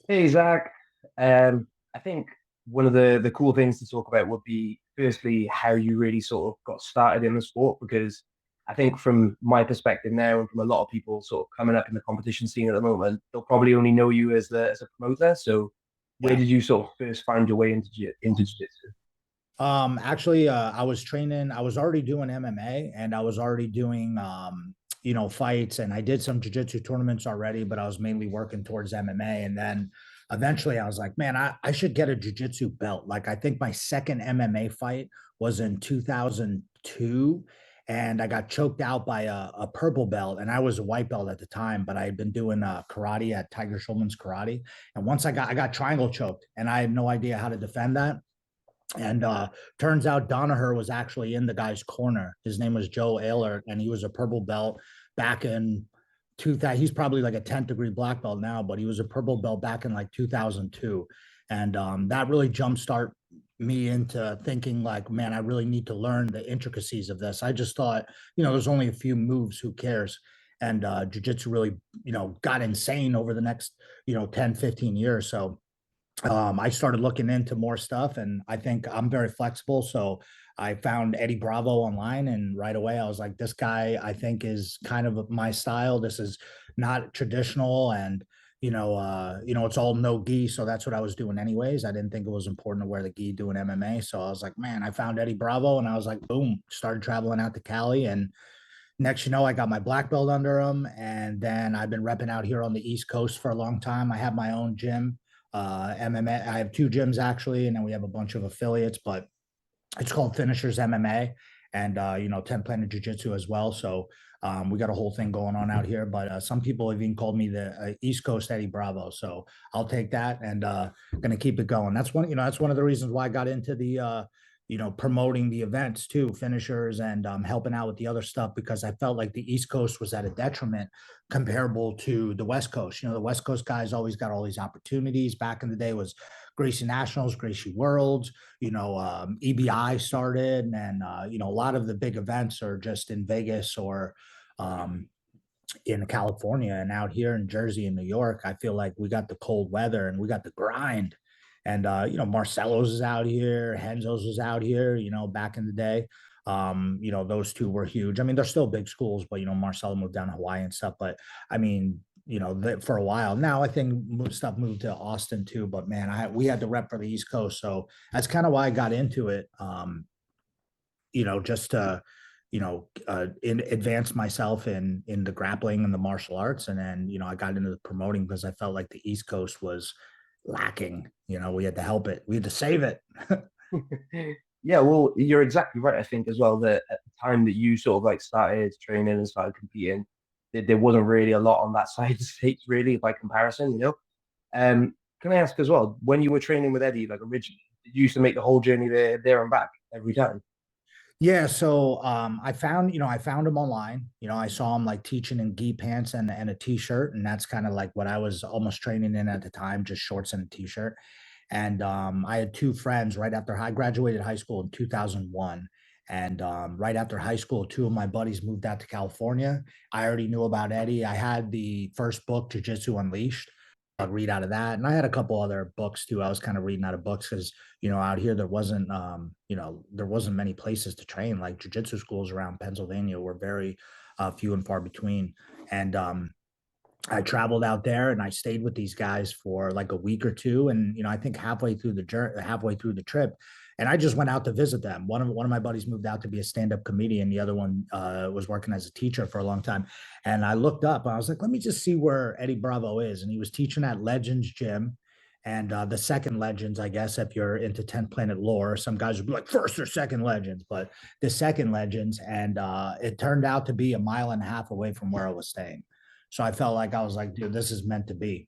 Hey Zach, I think one of the cool things to talk about would be firstly how you really sort of got started in the sport because I think from my perspective now and from a lot of people sort of coming up in the competition scene at the moment, they'll probably only know you as the as a promoter. So where Yeah. did you sort of first find your way into jiu-jitsu? Actually, I was training, I was already doing MMA and I was already doing, fights, and I did some jiu-jitsu tournaments already, but I was mainly working towards MMA. And then eventually I was like, man, I should get a jiu-jitsu belt. Like, I think my second MMA fight was in 2002, and I got choked out by a purple belt, and I was a white belt at the time, but I had been doing karate at Tiger Schulman's Karate. And once I got triangle choked, and I had no idea how to defend that. And turns out Donaher was actually in the guy's corner. His name was Joe Ayler, and he was a purple belt back in 2000. He's probably like a 10th degree black belt now, but he was a purple belt back in like 2002. And that really jumpstart me into thinking like, man, I really need to learn the intricacies of this. I just thought, there's only a few moves, who cares? And jiu-jitsu really, got insane over the next, 10, 15 years. So I started looking into more stuff, and I think I'm very flexible. So I found Eddie Bravo online, and right away I was like, this guy I think is kind of my style. This is not traditional, and it's all no gi. So that's what I was doing anyways. I didn't think it was important to wear the gi doing MMA. So I was like, man, I found Eddie Bravo, and I was like, boom, started traveling out to Cali. And next, I got my black belt under him. And then I've been repping out here on the East Coast for a long time. I have my own gym, MMA. I have two gyms actually, and then we have a bunch of affiliates, but it's called Finishers MMA, and 10 Planet Jiu-Jitsu as well. So we got a whole thing going on out here. But some people have even called me the East Coast Eddie Bravo. So I'll take that, and gonna keep it going. That's one of the reasons why I got into the promoting the events too, finishers, and helping out with the other stuff, because I felt like the East Coast was at a detriment comparable to the West Coast. The West Coast guys always got all these opportunities. Back in the day was Gracie Nationals, Gracie Worlds, EBI started, and a lot of the big events are just in Vegas or um, in California. And out here in Jersey and New York, I feel like we got the cold weather and we got the grind. And Marcelo's is out here, Henzo's was out here, back in the day. Those two were huge. I mean, they're still big schools, but Marcelo moved down to Hawaii and stuff. But I mean, for a while now, I think stuff moved to Austin too. But man, we had to rep for the East Coast, so that's kind of why I got into it. Just to advance myself in the grappling and the martial arts. And then I got into the promoting because I felt like the East Coast was lacking. We had to help it, we had to save it. Yeah, well, you're exactly right. I think as well that at the time that you sort of like started training and started competing, there wasn't really a lot on that side of the states really by comparison. Can I ask as well, when you were training with Eddie, like originally, did you used to make the whole journey there and back every time? Yeah, so I found him online. I saw him like teaching in gi pants and a t-shirt, and that's kind of like what I was almost training in at the time, just shorts and a t-shirt. And I had two friends right after I graduated high school in 2001. And right after high school, two of my buddies moved out to California. I already knew about Eddie. I had the first book, Jiu-Jitsu Unleashed. I'd read out of that. And I had a couple other books too. I was kind of reading out of books because, out here there wasn't many places to train. Like jiu-jitsu schools around Pennsylvania were very few and far between. And I traveled out there and I stayed with these guys for like a week or two. And I think halfway through the trip, and I just went out to visit them. One of my buddies moved out to be a stand-up comedian. The other one was working as a teacher for a long time. And I looked up. I was like, let me just see where Eddie Bravo is. And he was teaching at Legends Gym. And the second Legends, I guess, if you're into 10th Planet lore, some guys would be like first or second Legends, but the second Legends. And it turned out to be a mile and a half away from where I was staying. So I felt like I was like, dude, this is meant to be.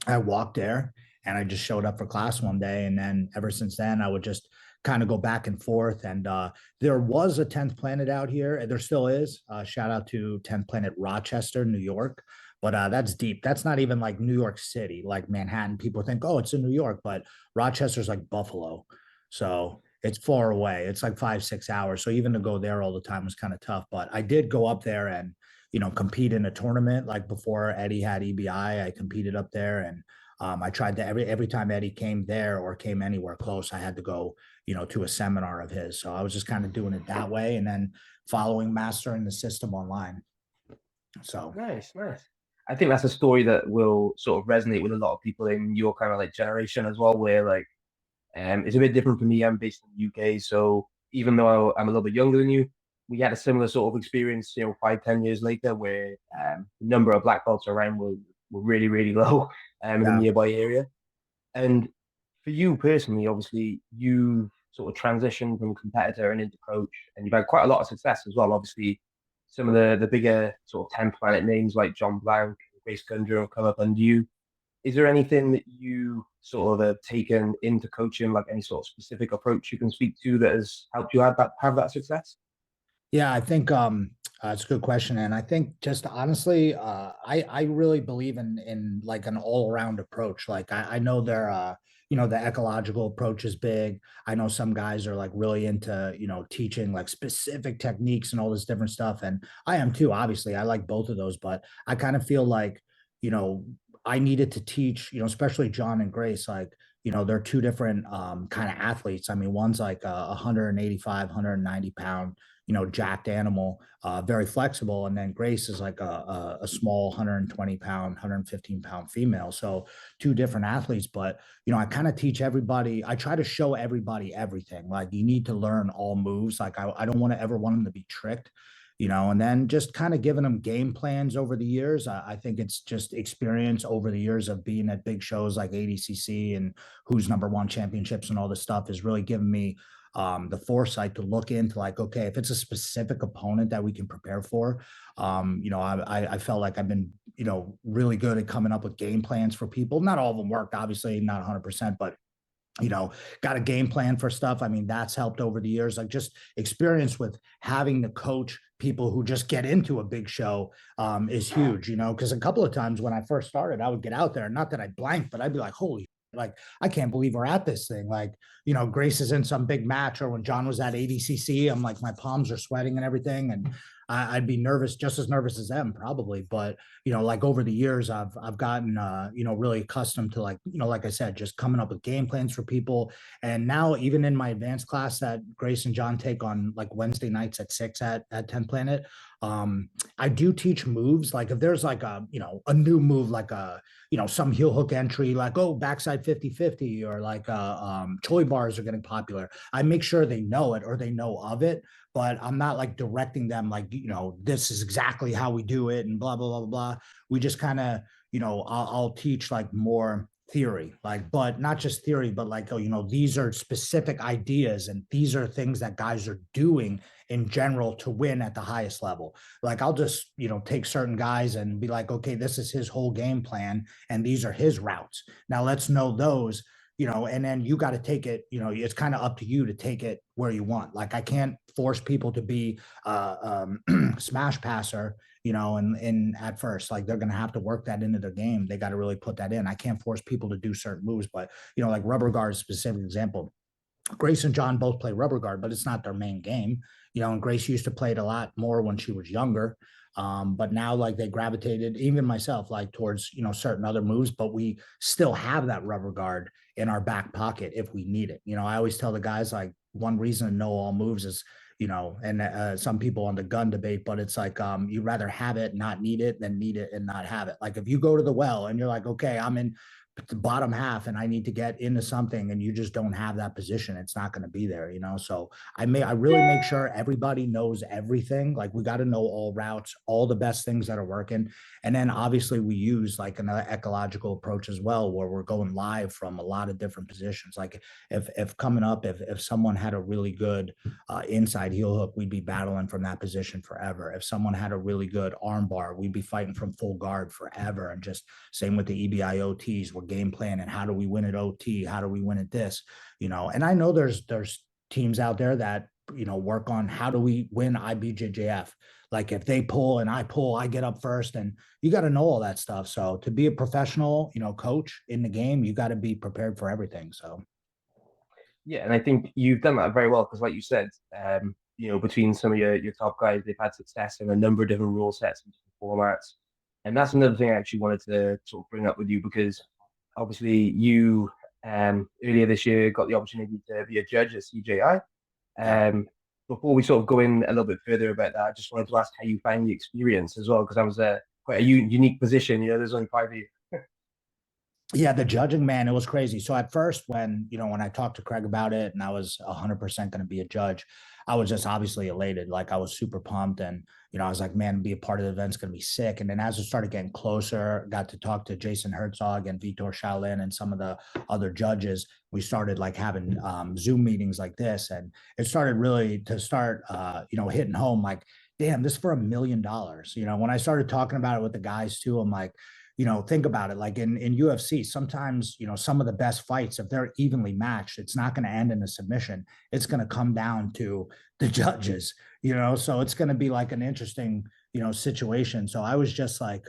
I walked there and I just showed up for class one day. And then ever since then, I would just kind of go back and forth. And there was a 10th Planet out here. And there still is. Shout out to 10th Planet Rochester, New York. But that's deep. That's not even like New York City, like Manhattan. People think, oh, it's in New York, but Rochester's like Buffalo. So it's far away. It's like 5, 6 hours. So even to go there all the time was kind of tough. But I did go up there and compete in a tournament like before Eddie had EBI. I competed up there, and I tried to every time Eddie came there or came anywhere close, I had to go, to a seminar of his. So I was just kind of doing it that way, and then following mastering the system online. So Nice, nice. I think that's a story that will sort of resonate with a lot of people in your kind of like generation as well, where like it's a bit different for me. I'm based in the UK, so even though I'm a little bit younger than you, we had a similar sort of experience, 5, 10 years later, where the number of black belts around were really, really low in the yeah. nearby area. And for you personally, obviously, you sort of transitioned from competitor and into coach, and you've had quite a lot of success as well. Obviously, some of the bigger sort of 10 planet names like John Blank, Grace Gundry have come up under you. Is there anything that you sort of have taken into coaching, like any sort of specific approach you can speak to that has helped you have that success? Yeah, I think it's a good question, and I think just honestly, I really believe in like an all around approach. Like I know there, the ecological approach is big. I know some guys are like really into teaching like specific techniques and all this different stuff, and I am too. Obviously, I like both of those, but I kind of feel like you know I needed to teach, especially John and Grace, like. They're two different kind of athletes. I mean, one's like a 185, 190 pound jacked animal, very flexible. And then Grace is like a small 120 pound, 115 pound female. So two different athletes, but I kind of teach everybody. I try to show everybody everything. Like you need to learn all moves. Like I don't want to ever want them to be tricked. And then just kind of giving them game plans over the years. I think it's just experience over the years of being at big shows like ADCC and who's number one championships and all this stuff has really given me the foresight to look into like, okay, if it's a specific opponent that we can prepare for, I felt like I've been, really good at coming up with game plans for people. Not all of them worked, obviously, not 100%, but got a game plan for stuff. I mean, that's helped over the years. Like just experience with having to coach people who just get into a big show is huge, because a couple of times when I first started, I would get out there, not that I blanked, but I'd be like, holy, like, I can't believe we're at this thing. Like, Grace is in some big match, or when John was at ADCC, I'm like, my palms are sweating and everything. And I'd be nervous, just as nervous as them probably. But, like over the years, I've gotten, really accustomed to like I said, just coming up with game plans for people. And now even in my advanced class that Grace and John take on like Wednesday nights at 6 at 10 Planet, I do teach moves. Like if there's like a new move, like some heel hook entry, like, oh, backside 50-50, or like choi bars are getting popular. I make sure they know it or they know of it, but I'm not like directing them like, this is exactly how we do it and blah, blah, blah, blah, blah. We just kind of, I'll teach like more theory, like, but not just theory, but like, oh, these are specific ideas and these are things that guys are doing in general to win at the highest level. Like I'll just, take certain guys and be like, okay, this is his whole game plan and these are his routes. Now let's know those, and then you got to take it, it's kind of up to you to take it where you want. Like I can't force people to be smash passer, and at first, like they're going to have to work that into their game. They got to really put that in. I can't force people to do certain moves, but, like rubber guard, specific example. Grace and John both play rubber guard, but it's not their main game, and Grace used to play it a lot more when she was younger. But now like they gravitated, even myself, like towards, certain other moves, but we still have that rubber guard in our back pocket if we need it. I always tell the guys like one reason to know all moves is, and some people on the gun debate, but it's like, you'd rather have it, not need it than need it and not have it. Like if you go to the well and you're like, okay, I'm in the bottom half and I need to get into something and you just don't have that position, it's not going to be there, So I really make sure everybody knows everything. Like we got to know all routes, all the best things that are working. And then obviously we use like another ecological approach as well, where we're going live from a lot of different positions. Like if coming up, if someone had a really good inside heel hook, we'd be battling from that position forever. If someone had a really good arm bar, we'd be fighting from full guard forever. And just same with the EBIOTs, we're game plan and how do we win at OT? How do we win at this? And I know there's teams out there that, work on how do we win IBJJF? Like if they pull and I pull, I get up first, and you got to know all that stuff. So to be a professional, coach in the game, you got to be prepared for everything. So. Yeah, and I think you've done that very well because, like you said, between some of your top guys, they've had success in a number of different rule sets and different formats. And that's another thing I actually wanted to sort of bring up with you because obviously you earlier this year got the opportunity to be a judge at CJI. Yeah. Before we sort of go in a little bit further about that, I just wanted to ask how you found the experience as well, because that was a quite a unique position. You know, there's only five of you. Yeah, the judging, man, it was crazy. So at first, when I talked to Craig about it and I was 100% going to be a judge, I was just obviously elated. Like I was super pumped, and I was like, man, be a part of the event's going to be sick. And then as it started getting closer, got to talk to Jason Herzog and Vitor Shaolin and some of the other judges. We started like having Zoom meetings like this, and it started really to start, hitting home. Like, damn, this for $1 million. When I started talking about it with the guys too, I'm like, think about it. Like in UFC, sometimes, some of the best fights, if they're evenly matched, it's not going to end in a submission. It's going to come down to the judges, so it's going to be like an interesting, situation. So I was just like,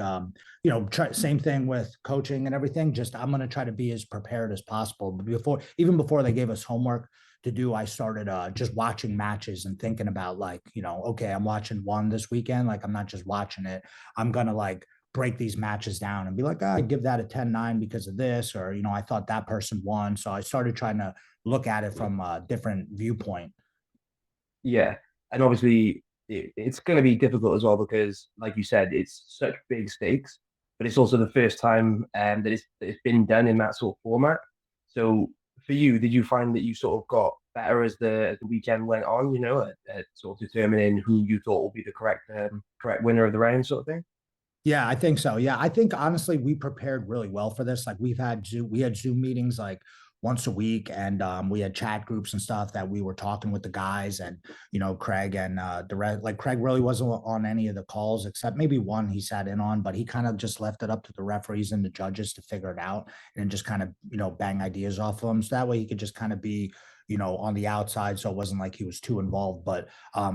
same thing with coaching and everything. Just, I'm going to try to be as prepared as possible. But even before they gave us homework to do, I started just watching matches and thinking about like, okay, I'm watching one this weekend. Like, I'm not just watching it. I'm going to like break these matches down and be like, I give that a 10-9 because of this, or, I thought that person won. So I started trying to look at it from a different viewpoint. Yeah, and obviously it's going to be difficult as well because, like you said, it's such big stakes, but it's also the first time that it's been done in that sort of format. So for you, did you find that you sort of got better as the weekend went on? At sort of determining who you thought would be the correct winner of the round, sort of thing. Yeah, I think so. Yeah, I think honestly we prepared really well for this. Like we had Zoom meetings like once a week, and we had chat groups and stuff that we were talking with the guys, and Craig and the rest. Like Craig really wasn't on any of the calls except maybe one he sat in on, but he kind of just left it up to the referees and the judges to figure it out and just kind of bang ideas off of them. So that way he could just kind of be on the outside, so it wasn't like he was too involved. But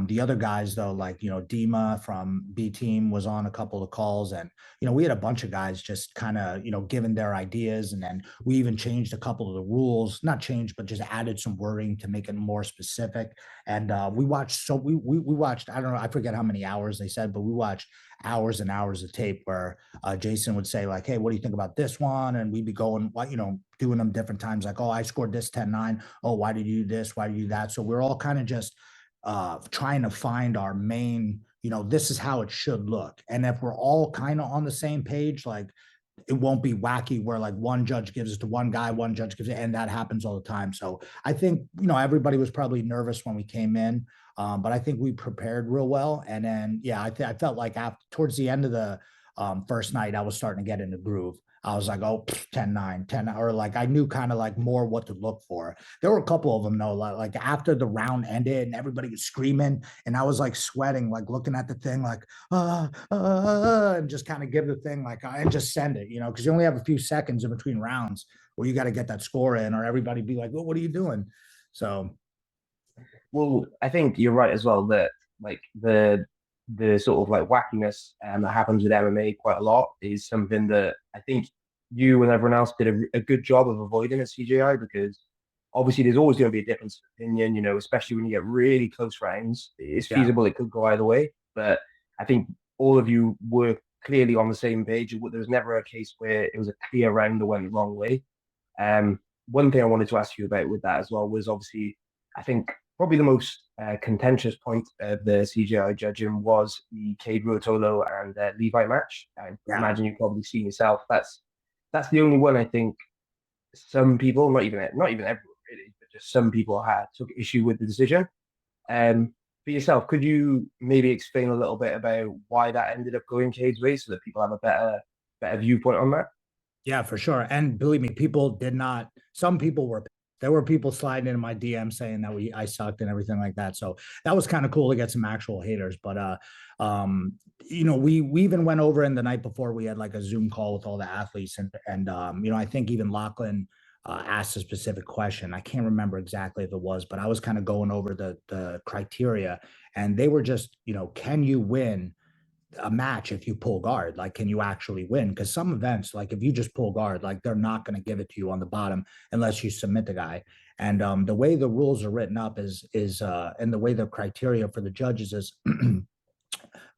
the other guys, though, like, Dima from B Team was on a couple of calls, and, we had a bunch of guys just kind of, giving their ideas. And then we even changed a couple of the rules, not changed, but just added some wording to make it more specific. And we watched, I don't know, I forget how many hours they said, but we watched hours and hours of tape where Jason would say like, hey, what do you think about this one? And we'd be going, doing them different times. Like, oh, I scored this 10-9. Oh, why did you do this? Why did you do that? So we're all kind of just trying to find our main, this is how it should look. And if we're all kind of on the same page, like it won't be wacky where like one judge gives it to one guy, one judge gives it, and that happens all the time. So I think, everybody was probably nervous when we came in, but I think we prepared real well. And then, yeah, I felt like towards the end of the first night, I was starting to get in the groove. I was like, oh, 10-9, 10, or like I knew kind of like more what to look for. There were a couple of them though, like after the round ended and everybody was screaming, and I was like sweating, like looking at the thing, like, and just kind of give the thing like, and just send it, because you only have a few seconds in between rounds where you got to get that score in, or everybody be like, well, what are you doing? So, Well, I think you're right as well that like the sort of like wackiness that happens with MMA quite a lot is something that I think you and everyone else did a good job of avoiding at CJI because obviously there's always going to be a difference of opinion, especially when you get really close rounds. It's yeah. feasible it could go either way, but I think all of you were clearly on the same page. There was never a case where it was a clear round that went the wrong way. One thing I wanted to ask you about with that as well was obviously, I think probably the most contentious point of the CJI judging was the Kade Ruotolo and Levi match. I Yeah. imagine you've probably seen yourself. That's the only one I think some people, not even everyone really, but just some people had took issue with the decision. For yourself, could you maybe explain a little bit about why that ended up going Cade's way so that people have a better viewpoint on that? Yeah, for sure. And believe me, people did not, some people were, there were people sliding into my DM saying that I sucked and everything like that. So that was kind of cool to get some actual haters. But we even went over in the night before, we had like a Zoom call with all the athletes, and I think even Lachlan asked a specific question. I can't remember exactly if it was, but I was kind of going over the criteria, and they were just, can you win a match if you pull guard? Like, can you actually win? Because some events, like if you just pull guard, like they're not going to give it to you on the bottom unless you submit the guy. And the way the rules are written up is and the way the criteria for the judges is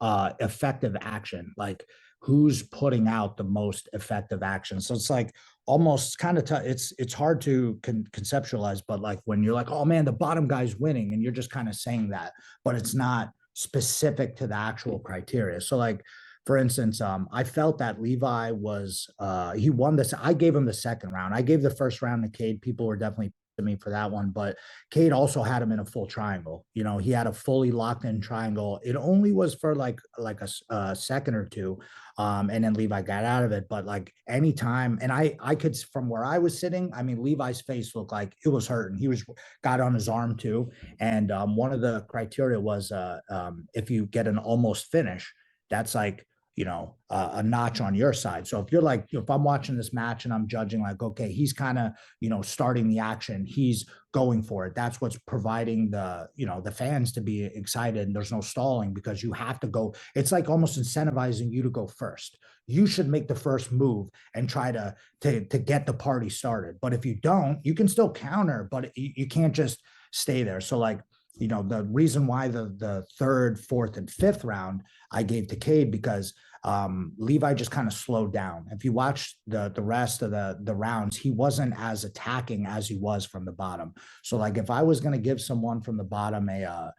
effective action. Like who's putting out the most effective action. So it's like almost kind of tough. It's hard to conceptualize, but like when you're like, oh man, the bottom guy's winning, and you're just kind of saying that, but it's not specific to the actual criteria. So like for instance, I felt that Levi was he won this. I gave him the second round. I gave the first round to Kade. People were definitely to me for that one, but Kade also had him in a full triangle. You know, he had a fully locked in triangle. It only was for like a second or two, and then Levi got out of it. But like anytime, and I could from where I was sitting, I mean, Levi's face looked like it was hurting. He was got on his arm too, and one of the criteria was if you get an almost finish, that's like a notch on your side. So if you're like, if I'm watching this match and I'm judging like, okay, he's kind of, starting the action, he's going for it. That's what's providing the fans to be excited, and there's no stalling because you have to go. It's like almost incentivizing you to go first. You should make the first move and try to get the party started. But if you don't, you can still counter, but you can't just stay there. So like, the reason why the third, fourth, and fifth round I gave to Kade because Levi just kind of slowed down. If you watch the rest of the rounds, he wasn't as attacking as he was from the bottom. So like if I was going to give someone from the bottom the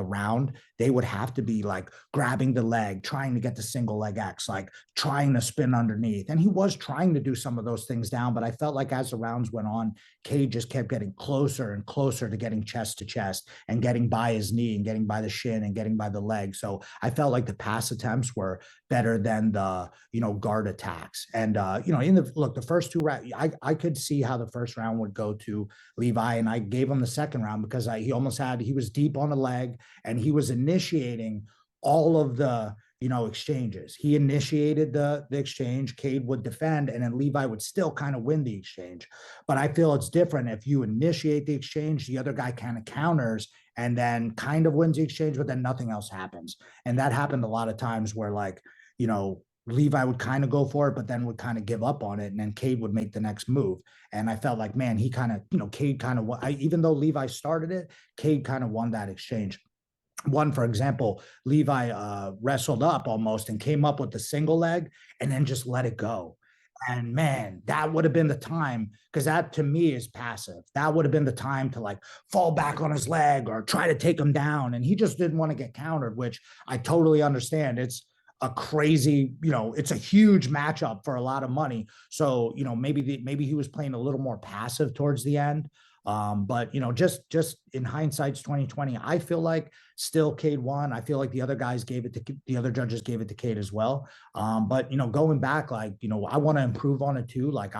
round, they would have to be like grabbing the leg, trying to get the single leg X, like trying to spin underneath. And he was trying to do some of those things down, but I felt like as the rounds went on, Kade just kept getting closer and closer to getting chest to chest and getting by his knee and getting by the shin and getting by the leg. So I felt like the pass attempts were better than the, guard attacks. And, the first two rounds, I could see how the first round would go to Levi, and I gave him the second round because he was deep on the leg and he was initiating all of the exchanges. He initiated the exchange, Kade would defend, and then Levi would still kind of win the exchange. But I feel it's different if you initiate the exchange, the other guy kind of counters and then kind of wins the exchange, but then nothing else happens. And that happened a lot of times where like, Levi would kind of go for it, but then would kind of give up on it. And then Kade would make the next move. And I felt like, man, he kind of, Kade kind of, even though Levi started it, Kade kind of won that exchange. One, for example, Levi wrestled up almost and came up with the single leg and then just let it go. And man, that would have been the time, because that to me is passive. That would have been the time to like fall back on his leg or try to take him down. And he just didn't want to get countered, which I totally understand. It's a crazy, it's a huge matchup for a lot of money. So, maybe he was playing a little more passive towards the end. But just in hindsight's 2020, I feel like still Kade won. I feel like the other judges gave it to Kade as well. But going back, like, I want to improve on it too. Like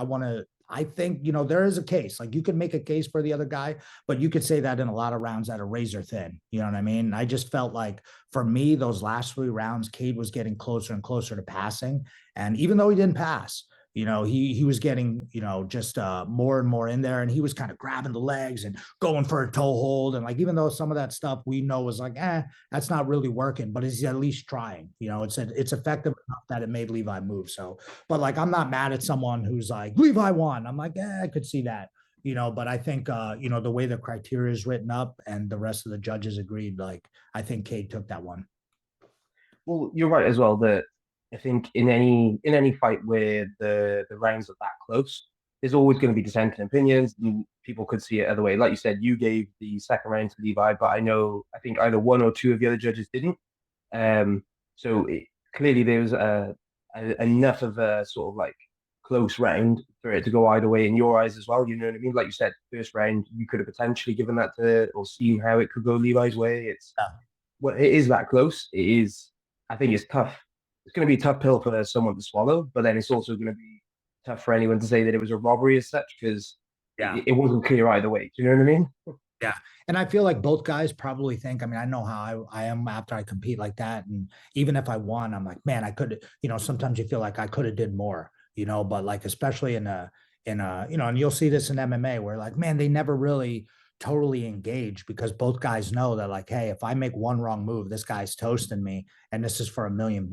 I think, there is a case, like you could make a case for the other guy, but you could say that in a lot of rounds that are razor thin. You know what I mean? I just felt like for me, those last 3 rounds, Kade was getting closer and closer to passing. And even though he didn't pass, he was getting, just more and more in there, and he was kind of grabbing the legs and going for a toe hold. And like, even though some of that stuff we know was like, that's not really working, but he's at least trying, it's effective enough that it made Levi move. So, but like, I'm not mad at someone who's like, Levi won. I'm like, I could see that, but I think, the way the criteria is written up and the rest of the judges agreed, like, I think Kade took that one. Well, you're right as well that I think in any fight where the rounds are that close, there's always going to be dissenting opinions, and people could see it other way. Like you said, you gave the second round to Levi, but I think either one or two of the other judges didn't. So clearly there was enough of a sort of like close round for it to go either way in your eyes as well. You know what I mean? Like you said, first round you could have potentially given that to or seen how it could go Levi's way. It is that close. It is. I think it's tough. It's going to be a tough pill for someone to swallow, but then it's also going to be tough for anyone to say that it was a robbery as such because Yeah. it wasn't clear either way. Do you know what I mean? Yeah. And I feel like both guys probably think, I mean, I know how I am after I compete like that. And even if I won, I'm like, man, I could, sometimes you feel like I could have did more, but like, especially and you'll see this in MMA where like, man, they never really totally engage because both guys know that like, hey, if I make one wrong move, this guy's toasting me and this is for $1 million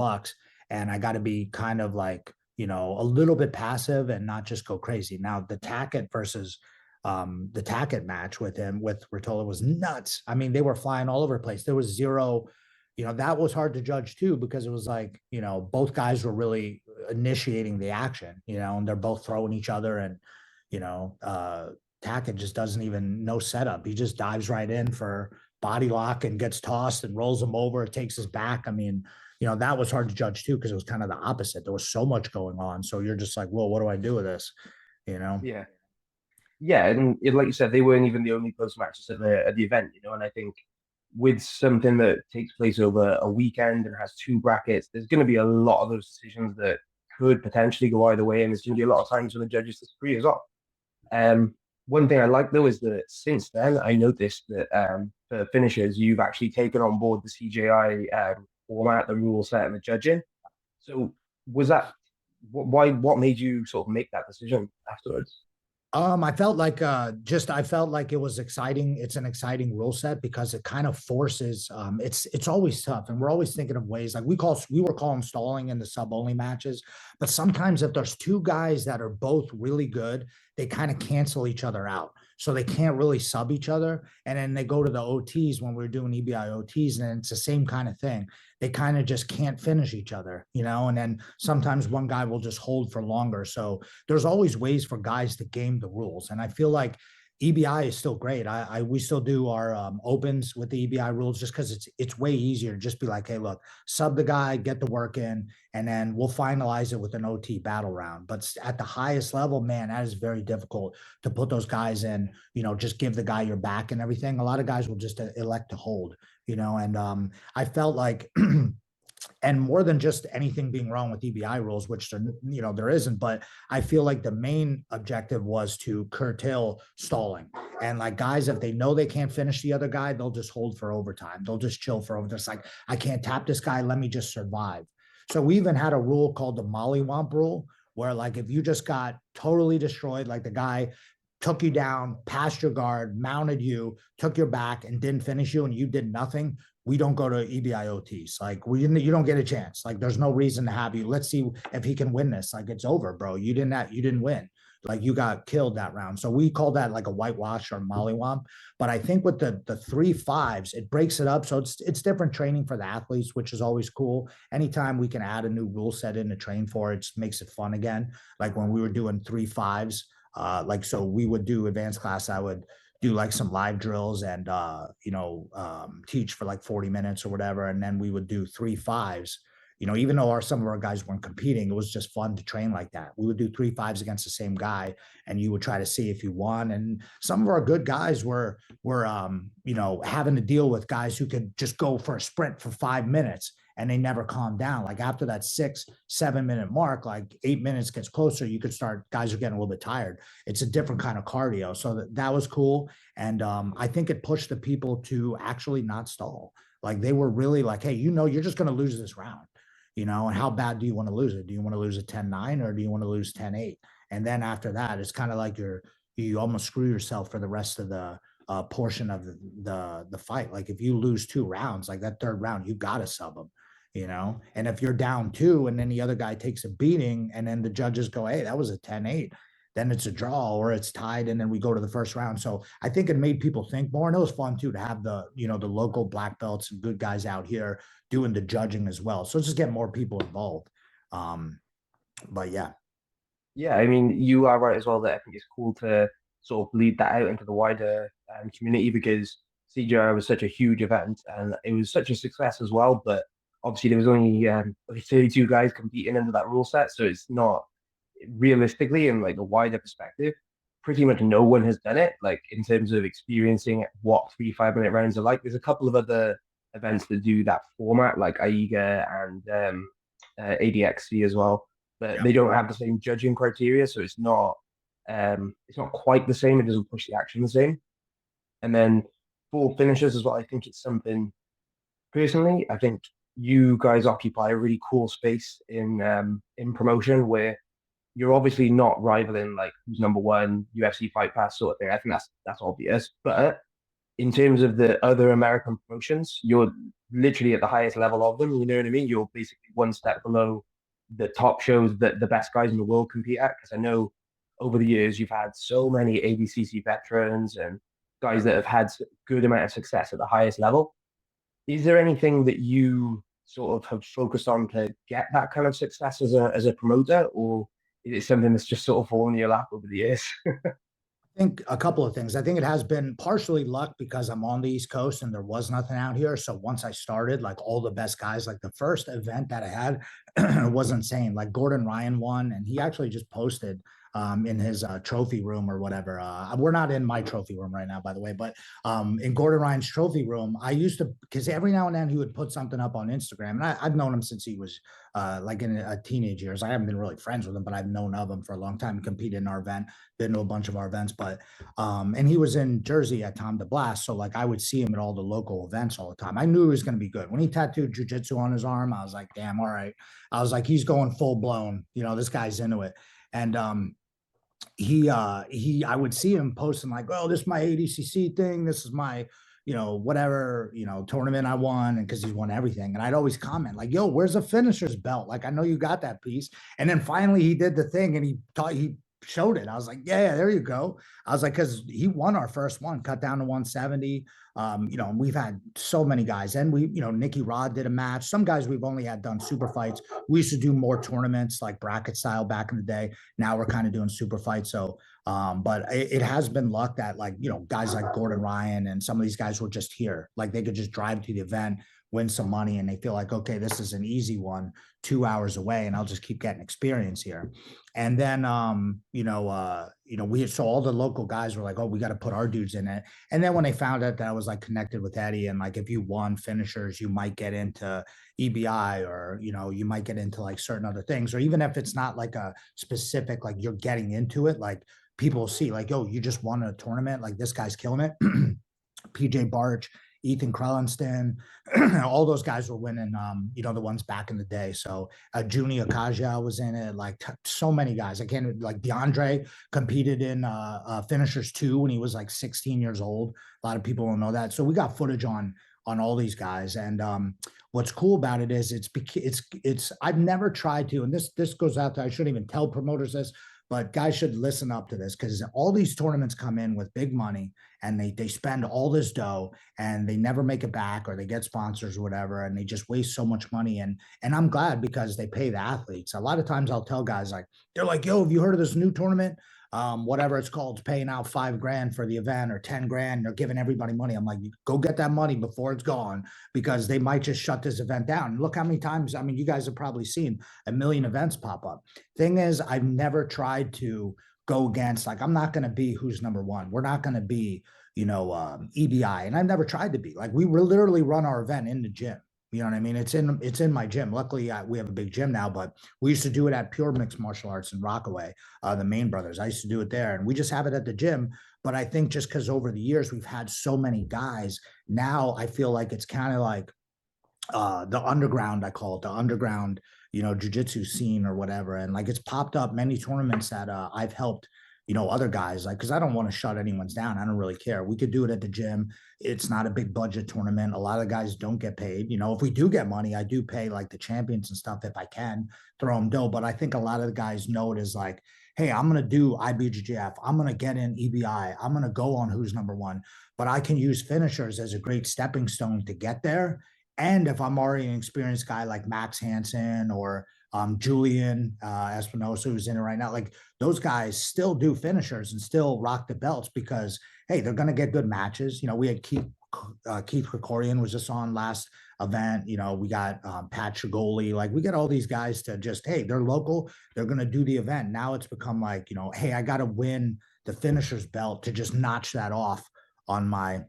and I got to be kind of like, a little bit passive and not just go crazy. Now the Tackett versus the Tackett match with Ruotolo was nuts. I mean, they were flying all over the place. There was zero that was hard to judge too, because it was like, both guys were really initiating the action, and they're both throwing each other, and, you know, uh, Tackett just doesn't even no setup. He just dives right in for body lock and gets tossed and rolls him over. It takes his back. I mean, that was hard to judge too, because it was kind of the opposite. There was so much going on. So you're just like, well, what do I do with this? You know? Yeah. Yeah, and like you said, they weren't even the only close matches at the event, and I think with something that takes place over a weekend and has two brackets, there's going to be a lot of those decisions that could potentially go either way, and there's going to be a lot of times when the judges disagree as well. One thing I like though is that since then, I noticed that for finishers, you've actually taken on board the CJI format, the rule set, and the judging. So was that why? What made you sort of make that decision afterwards? I felt like it was exciting. It's an exciting rule set because it kind of forces it's always tough. And we're always thinking of ways like we were calling stalling in the sub only matches. But sometimes if there's two guys that are both really good, they kind of cancel each other out. So they can't really sub each other. And then they go to the OTs when we're doing EBI OTs, and it's the same kind of thing. They kind of just can't finish each other, and then sometimes one guy will just hold for longer. So there's always ways for guys to game the rules. And I feel like EBI is still great. We still do our opens with the EBI rules just because it's way easier to just be like, hey, look, sub the guy, get the work in, and then we'll finalize it with an OT battle round. But at the highest level, man, that is very difficult to put those guys in. Just give the guy your back and everything. A lot of guys will just elect to hold. And I felt like and more than just anything being wrong with EBI rules, which there isn't, but I feel like the main objective was to curtail stalling. And like guys, if they know they can't finish the other guy, they'll just hold for overtime. They'll just chill for overtime. It's like, I can't tap this guy. Let me just survive. So we even had a rule called the mollywomp rule, where like if you just got totally destroyed, like the guy took you down, passed your guard, mounted you, took your back, and didn't finish you, and you did nothing, we don't go to EBIOTs. Like you don't get a chance. Like there's no reason to have you. Let's see if he can win this. Like it's over, bro. You didn't win. Like you got killed that round. So we call that like a whitewash or mollywomp. But I think with the 3-5s, it breaks it up. So it's different training for the athletes, which is always cool. Anytime we can add a new rule set in to train for, it makes it fun again. Like when we were doing 3-5s, so we would do advanced class. I would do like some live drills and teach for like 40 minutes or whatever, and then we would do 3-5s. Even though some of our guys weren't competing, it was just fun to train like that. We would do 3-5s against the same guy, and you would try to see if you won. And some of our good guys were having to deal with guys who could just go for a sprint for 5 minutes and they never calm down. Like after that 6-7 minute mark, like 8 minutes gets closer, you could start, guys are getting a little bit tired. It's a different kind of cardio. So that was cool. And I think it pushed the people to actually not stall. Like they were really like, hey, you're just going to lose this round, and how bad do you want to lose it? Do you want to lose a 10-9 or do you want to lose 10-8? And then after that, it's kind of like you almost screw yourself for the rest of the portion of the fight. Like if you lose 2 rounds, like that third round, you got to sub them. And if you're down 2 and then the other guy takes a beating and then the judges go, hey, that was a 10-8, then it's a draw or it's tied. And then we go to the first round. So I think it made people think more, and it was fun too, to have the local black belts and good guys out here doing the judging as well. So just get more people involved. But yeah. Yeah, I mean, you are right as well that I think it's cool to sort of lead that out into the wider community because CJI was such a huge event and it was such a success as well. But obviously, there was only 32 guys competing under that rule set, so it's not realistically in like a wider perspective. Pretty much no one has done it, like in terms of experiencing what 3 5 minute rounds are like. There's a couple of other events that do that format, like AIGA and ADXC as well, but Yeah. they don't have the same judging criteria, so it's not quite the same. It doesn't push the action the same. And then for finishers as well, I think it's something personally. I think you guys occupy a really cool space in promotion where you're obviously not rivaling like who's number one UFC Fight Pass sort of thing. I think that's obvious. But in terms of the other American promotions, you're literally at the highest level of them. You know what I mean? You're basically one step below the top shows that the best guys in the world compete at. Because I know over the years you've had so many ABCC veterans and guys that have had good amount of success at the highest level. Is there anything that you sort of have focused on to get that kind of success as a promoter, or is it something that's just sort of fallen in your lap over the years? Think a couple of things. I think it has been partially luck because I'm on the East Coast and there was nothing out here. So once I started, like all the best guys, like the first event that I had was insane. Like Gordon Ryan won, and he actually just posted in his trophy room or whatever. We're not in my trophy room right now, by the way, but in Gordon Ryan's trophy room, I used to, because every now and then he would put something up on Instagram, and I've known him since he was like in a teenage years. I haven't been really friends with him, but I've known of him for a long time. He competed in our event, been to a bunch of our events, but and he was in Jersey at Tom DeBlas, so like I would see him at all the local events all the time. I knew he was going to be good. When he tattooed Jiu-Jitsu on his arm, I was like, damn, all right. I was like, he's going full blown. You know, this guy's into it. And he I would see him posting like, oh, this is my ADCC thing, this is my, you know, whatever, you know, tournament I won, and because he's won everything. And I'd always comment like, yo, where's the finisher's belt? Like, I know you got that piece. And then finally he did the thing and he showed it. I was like, yeah, there you go. I was like, because he won our first one, cut down to 170. You know, and we've had so many guys, and we, you know, Nicky Rod did a match. Some guys we've only had done super fights. We used to do more tournaments like bracket style back in the day. Now we're kind of doing super fights. So, but it has been luck that, like, you know, guys like Gordon Ryan and some of these guys were just here. Like they could just drive to the event, win some money, and they feel like, okay, this is an easy one, 2 hours away, and I'll just keep getting experience here. And then, we, so all the local guys were like, oh, we got to put our dudes in it. And then when they found out that I was like connected with Eddie, and like if you won finishers, you might get into EBI, or, you know, you might get into like certain other things, or even if it's not like a specific, like you're getting into it, like people see like, oh, you just won a tournament, like this guy's killing it. PJ Barch, Ethan Krellinston, all those guys were winning, you know, the ones back in the day. So Juni Akaja was in it, like so many guys. I can't, like DeAndre competed in finishers too when he was like 16 years old. A lot of people don't know that. So we got footage on all these guys. And what's cool about it is it's I've never tried to, and this goes out to, I shouldn't even tell promoters this, but guys should listen up to this, because all these tournaments come in with big money and they spend all this dough and they never make it back, or they get sponsors or whatever, and they just waste so much money. And I'm glad, because they pay the athletes. A lot of times I'll tell guys, like, they're like, yo, have you heard of this new tournament? Whatever it's called, it's paying out $5,000 for the event or 10 grand. They're giving everybody money. I'm like, go get that money before it's gone, because they might just shut this event down. And look how many times, I mean, you guys have probably seen a million events pop up. Thing is, I've never tried to go against, like, I'm not going to be who's number one. We're not going to be, EBI. And I've never tried to be. Like, we literally run our event in the gym. You know what I mean? It's in my gym. Luckily, we have a big gym now, but we used to do it at Pure Mixed Martial Arts in Rockaway, the Main Brothers. I used to do it there, and we just have it at the gym. But I think just because over the years we've had so many guys, now I feel like it's kind of like the underground, I call it the underground, jujitsu scene or whatever. And like it's popped up many tournaments that I've helped, other guys, like, because I don't want to shut anyone's down. I don't really care. We could do it at the gym. It's not a big budget tournament. A lot of guys don't get paid. If we do get money, I do pay like the champions and stuff if I can throw them dough. But I think a lot of the guys know it is like, hey, I'm going to do IBJJF. I'm going to get in EBI. I'm going to go on who's number one. But I can use finishers as a great stepping stone to get there. And if I'm already an experienced guy like Max Hansen or Julian Espinosa, who's in it right now, like those guys still do finishers and still rock the belts because, hey, they're going to get good matches. We had Keith Krikorian was just on last event. We got Pat Chigoli. Like we get all these guys to just, hey, they're local. They're going to do the event. Now it's become like, hey, I got to win the finisher's belt to just notch that off on my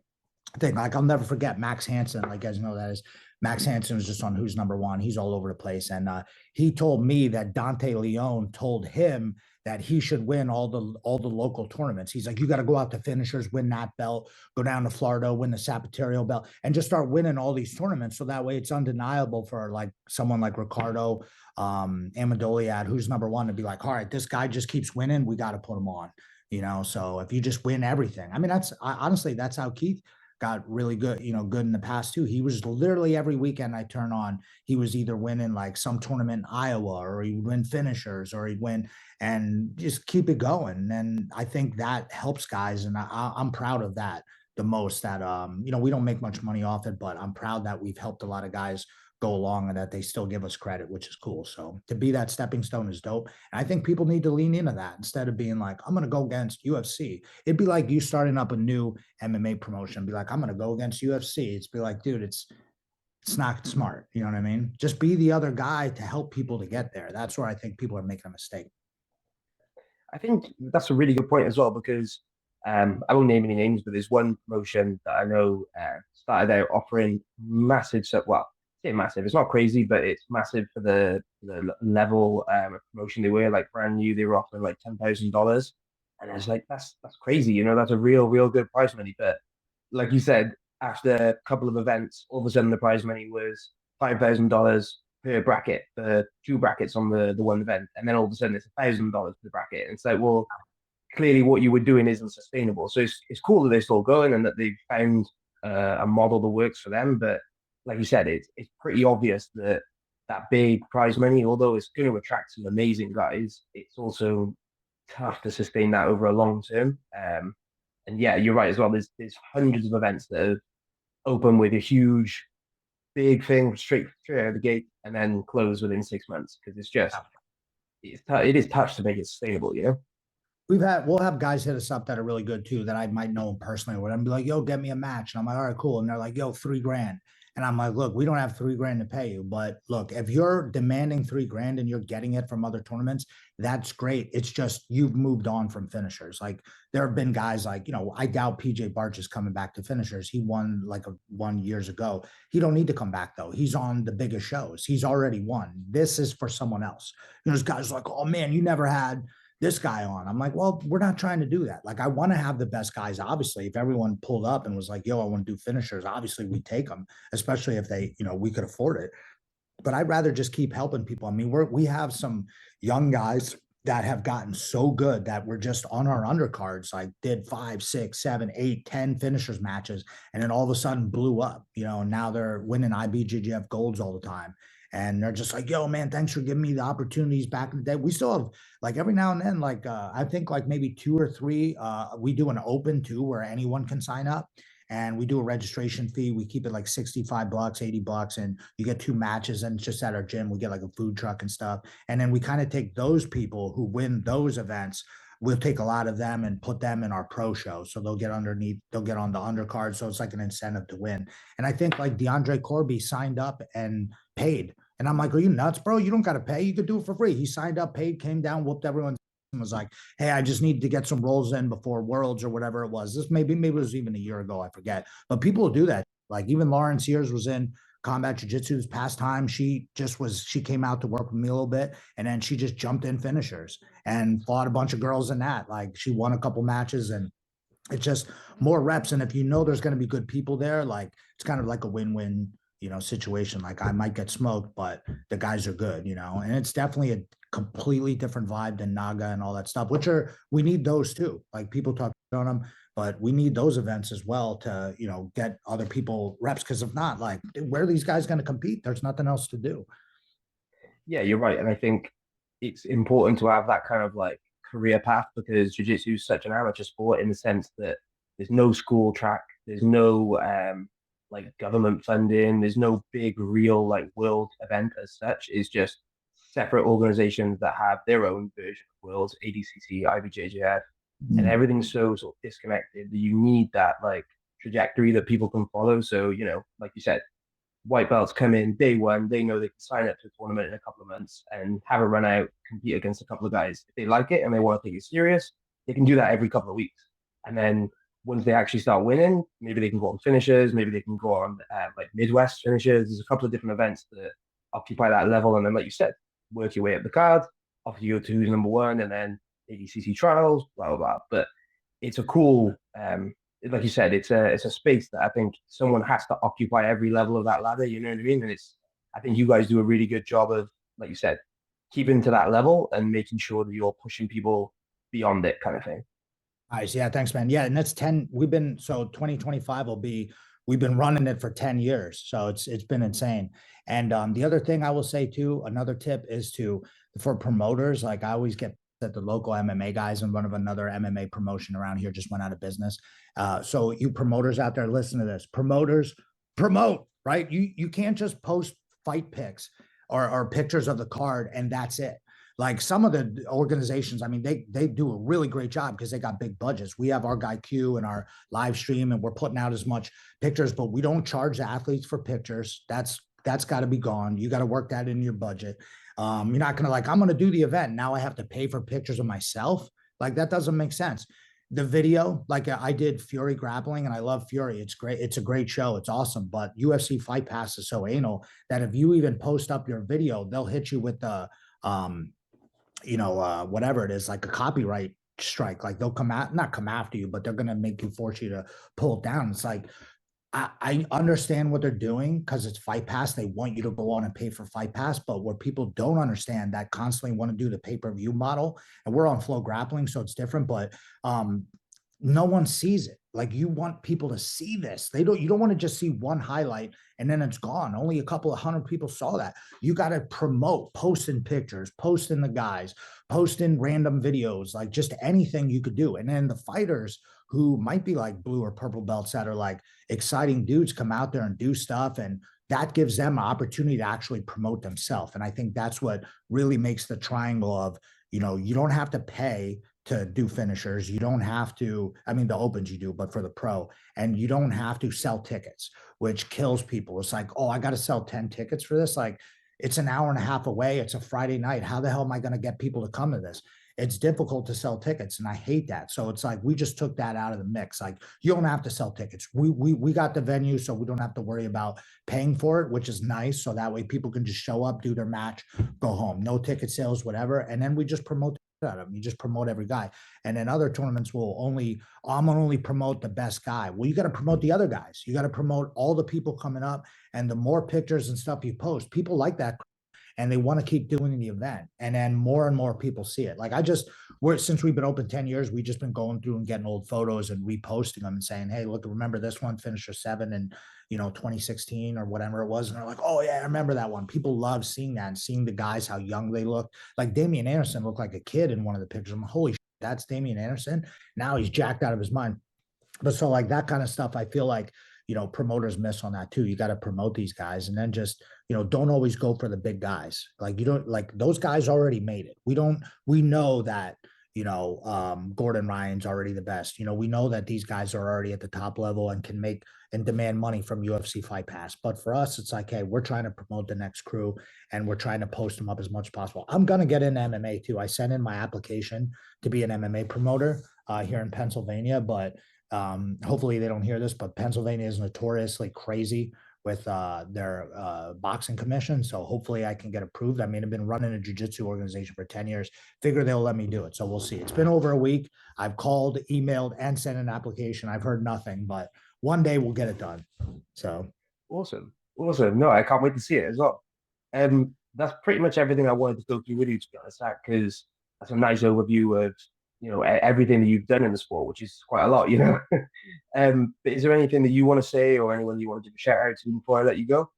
thing. Like I'll never forget Max Hansen. Like, you guys know that is Max Hansen was just on who's number one. He's all over the place. And he told me that Dante Leon told him that he should win all the local tournaments. He's like, you got to go out to finishers, win that belt, go down to Florida, win the Sapaterio belt, and just start winning all these tournaments. So that way it's undeniable for like someone like Ricardo Amadoliad, who's number one, to be like, all right, this guy just keeps winning. We got to put him on. So if you just win everything, I mean, honestly, that's how Keith got really good, good in the past too. He was literally every weekend I turn on, he was either winning like some tournament in Iowa, or he'd win finishers, or he'd win, and just keep it going. And I think that helps guys. And I'm proud of that, the most that, we don't make much money off it, but I'm proud that we've helped a lot of guys go along and that they still give us credit, which is cool. So to be that stepping stone is dope. And I think people need to lean into that instead of being like, I'm going to go against UFC. It'd be like you starting up a new MMA promotion, be like, I'm going to go against UFC. It's be like, dude, it's not smart. You know what I mean? Just be the other guy to help people to get there. That's where I think people are making a mistake. I think that's a really good point as well because I won't name any names, but there's one promotion that I know started out offering massive stuff. Well, I say massive, it's not crazy, but it's massive for the level of promotion they were. Like brand new, they were offering like $10,000, and I was like, that's crazy. You know, that's a real good prize money. But like you said, after a couple of events, all of a sudden the prize money was $5,000 per bracket for two brackets on the one event, and then all of a sudden it's $1,000 per bracket. And it's like, well, clearly what you were doing isn't sustainable. So it's cool that they're still going and that they've found a model that works for them. But like you said, it's pretty obvious that that big prize money, although it's going to attract some amazing guys, it's also tough to sustain that over a long term. And yeah, you're right as well. There's hundreds of events that have opened with a huge, big thing straight out of the gate and then close within 6 months because it is tough to make it sustainable. You know. We'll have guys hit us up that are really good too that I might know them personally. Where I'm be like, yo, get me a match. And I'm like, all right, cool. And they're like, yo, $3,000. And I'm like, look, we don't have $3,000 to pay you. But look, if you're demanding $3,000 and you're getting it from other tournaments, that's great. It's just you've moved on from finishers. Like there have been guys like, I doubt PJ Barch is coming back to finishers. He won like one years ago. He don't need to come back though. He's on the biggest shows. He's already won. This is for someone else. There's guys like, oh man, you never had this guy on. I'm like, well, we're not trying to do that. Like, I want to have the best guys. Obviously, if everyone pulled up and was like, yo, I want to do finishers, obviously we take them, especially if they, we could afford it. But I'd rather just keep helping people. I mean, we have some young guys that have gotten so good that we're just on our undercards, like did 5, 6, 7, 8, 10 finishers matches, and then all of a sudden blew up, and now they're winning IBJJF golds all the time. And they're just like, yo, man, thanks for giving me the opportunities back in the day. We still have like every now and then, like I think like maybe 2 or 3, we do an open too where anyone can sign up. And we do a registration fee. We keep it like $65, $80, and you get 2 matches. And it's just at our gym. We get like a food truck and stuff. And then we kind of take those people who win those events. We'll take a lot of them and put them in our pro show. So they'll get underneath, they'll get on the undercard. So it's like an incentive to win. And I think like DeAndre Corby signed up and paid. And I'm like, are you nuts, bro? You don't got to pay. You could do it for free. He signed up, paid, came down, whooped everyone. Was like, hey, I just need to get some rolls in before Worlds or whatever it was. This maybe it was even a year ago, I forget. But people will do that. Like even Lauren Sears was in combat jiu-jitsu this past time. She came out to work with me a little bit, and then she just jumped in finishers and fought a bunch of girls in that. Like she won a couple matches, and it's just more reps. And if there's going to be good people there, like it's kind of like a win-win situation. Like I might get smoked, but the guys are good, and it's definitely a completely different vibe than Naga and all that stuff, we need those too. Like people talk on them, but we need those events as well to, get other people reps. Cause if not, like where are these guys going to compete? There's nothing else to do. Yeah, you're right. And I think it's important to have that kind of like career path because jiu-jitsu is such an amateur sport in the sense that there's no school track, there's no like government funding. There's no big real like world event as such. It's just separate organizations that have their own version of worlds, ADCC, IBJJF, and everything's so sort of disconnected that you need that like trajectory that people can follow. So, like you said, white belts come in day one, they know they can sign up to a tournament in a couple of months and have a run out, compete against a couple of guys. If they like it and they want to take it serious, they can do that every couple of weeks. And then once they actually start winning, maybe they can go on finishers, maybe they can go on like Midwest finishers. There's a couple of different events that occupy that level. And then, like you said, work your way up the card, offer you to who's number one, and then ADCC trials, blah, blah, blah. But it's a cool, like you said, it's a space that I think someone has to occupy every level of that ladder. You know what I mean? And I think you guys do a really good job of, like you said, keeping to that level and making sure that you're pushing people beyond it kind of thing. Nice. Yeah. Thanks, man. Yeah. And that's 2025 we've been running it for 10 years. So it's been insane. And the other thing I will say too, another tip is for promoters, like I always get that the local MMA guys and one of another MMA promotion around here just went out of business. So you promoters out there, listen to this. Promoters, promote, right? You can't just post fight pics or pictures of the card and that's it. Like some of the organizations, I mean, they do a really great job because they got big budgets. We have our guy Q and our live stream, and we're putting out as much pictures, but we don't charge the athletes for pictures. That's got to be gone. You got to work that in your budget. You're not going to like, I'm going to do the event. Now I have to pay for pictures of myself. Like that doesn't make sense. The video, like I did Fury Grappling, and I love Fury. It's great. It's a great show. It's awesome. But UFC Fight Pass is so anal that if you even post up your video, they'll hit you with the, whatever it is, like a copyright strike. Like they'll not come after you, but they're going to force you to pull it down. It's like, I understand what they're doing because it's Fight Pass. They want you to go on and pay for Fight Pass, but where people don't understand that constantly want to do the pay-per-view model, and we're on Flow Grappling, so it's different, but no one sees it. Like you want people to see this. You don't want to just see one highlight and then it's gone. Only a couple of hundred people saw that. You got to promote, posting pictures, posting the guys, posting random videos, like just anything you could do. And then the fighters who might be like blue or purple belts that are like exciting dudes come out there and do stuff. And that gives them an opportunity to actually promote themselves. And I think that's what really makes the triangle of, you don't have to pay to do finishers. You don't have to, I mean, the opens you do, but for the pro, and you don't have to sell tickets, which kills people. It's like, oh, I got to sell 10 tickets for this. Like it's an hour and a half away. It's a Friday night. How the hell am I going to get people to come to this? It's difficult to sell tickets. And I hate that. So it's like, we just took that out of the mix. Like you don't have to sell tickets. We got the venue, so we don't have to worry about paying for it, which is nice. So that way people can just show up, do their match, go home, no ticket sales, whatever. And then we just promote out of them. You just promote every guy. And then other tournaments I'm gonna only promote the best guy. Well, you got to promote the other guys. You got to promote all the people coming up, and the more pictures and stuff you post, people like that and they want to keep doing the event. And then more and more people see it. Like since we've been open 10 years, we've just been going through and getting old photos and reposting them and saying, hey, look, remember this one, finisher 7 in 2016 or whatever it was. And they're like, oh yeah, I remember that one. People love seeing that and seeing the guys, how young they look. Like Damian Anderson looked like a kid in one of the pictures. I'm like, holy shit, that's Damian Anderson. Now he's jacked out of his mind. But so like that kind of stuff, I feel like, promoters miss on that too. You got to promote these guys, and then just, don't always go for the big guys. Like you don't, like those guys already made it. We know that, Gordon Ryan's already the best. We know that these guys are already at the top level and can make and demand money from UFC Fight Pass. But for us, it's like, hey, we're trying to promote the next crew and we're trying to post them up as much as possible. I'm going to get into MMA too. I sent in my application to be an MMA promoter here in Pennsylvania, but hopefully they don't hear this, but Pennsylvania is notoriously crazy with their boxing commission. So hopefully I can get approved. I mean, I've been running a jiu-jitsu organization for 10 years. Figure they'll let me do it. So we'll see. It's been over a week. I've called, emailed, and sent an application. I've heard nothing, but one day we'll get it done. So Awesome. No, I can't wait to see it as well. That's pretty much everything I wanted to go through with you, to be honest, because that's a nice overview of everything that you've done in the sport, which is quite a lot. But is there anything that you want to say or anyone you want to give a shout out to before I let you go?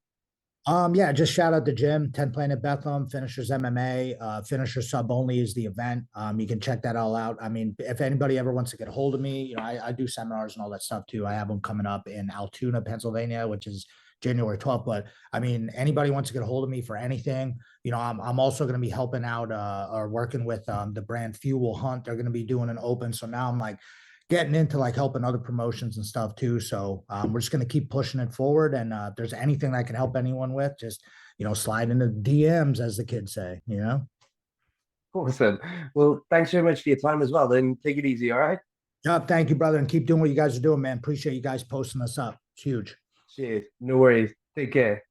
Yeah, just shout out the gym, 10 Planet Bethlehem, Finishers MMA, Finisher Sub Only is the event. You can check that all out. I mean, if anybody ever wants to get a hold of me, I do seminars and all that stuff too. I have them coming up in Altoona, Pennsylvania, which is January 12th. But I mean, anybody wants to get a hold of me for anything, I'm also going to be helping out or working with the brand Fuel Hunt. They're going to be doing an open. So now I'm like getting into like helping other promotions and stuff too. So we're just going to keep pushing it forward. And if there's anything that I can help anyone with, just, slide into DMs, as the kids say, Awesome. Well, thanks so much for your time as well. Then take it easy. All right. Thank you, brother. And keep doing what you guys are doing, man. Appreciate you guys posting us up. It's huge. Cheers. No worries. Take care.